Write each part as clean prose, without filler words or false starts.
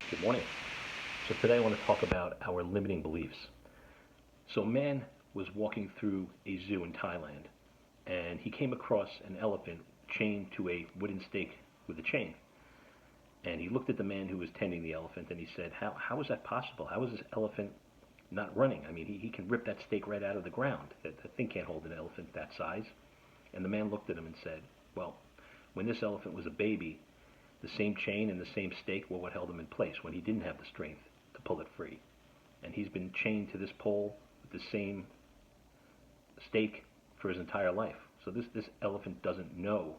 Good morning. So today I want to talk about our limiting beliefs. So a man was walking through a zoo in Thailand and he came across an elephant chained to a wooden stake with a chain. And he looked at the man who was tending the elephant and he said, how is that possible? How is this elephant not running? I mean, he can rip that stake right out of the ground. That thing can't hold an elephant that size. And the man looked at him and said, well, when this elephant was a baby, the same chain and the same stake were what held him in place when he didn't have the strength to pull it free. And he's been chained to this pole with the same stake for his entire life. So this elephant doesn't know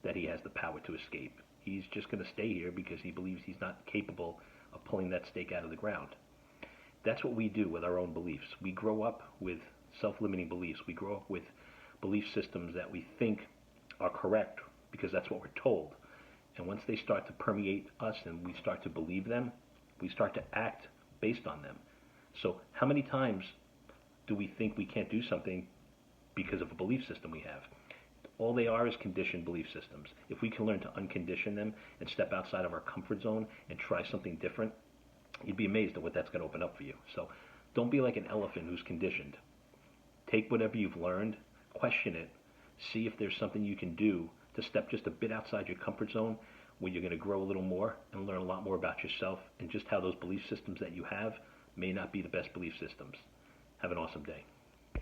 that he has the power to escape. He's just going to stay here because he believes he's not capable of pulling that stake out of the ground. That's what we do with our own beliefs. We grow up with self-limiting beliefs. We grow up with belief systems that we think are correct because that's what we're told. And once they start to permeate us and we start to believe them, we start to act based on them. So how many times do we think we can't do something because of a belief system we have? All they are is conditioned belief systems. If we can learn to uncondition them and step outside of our comfort zone and try something different, you'd be amazed at what that's going to open up for you. So don't be like an elephant who's conditioned. Take whatever you've learned, question it, see if there's something you can do to step just a bit outside your comfort zone where you're going to grow a little more and learn a lot more about yourself and just how those belief systems that you have may not be the best belief systems. Have an awesome day.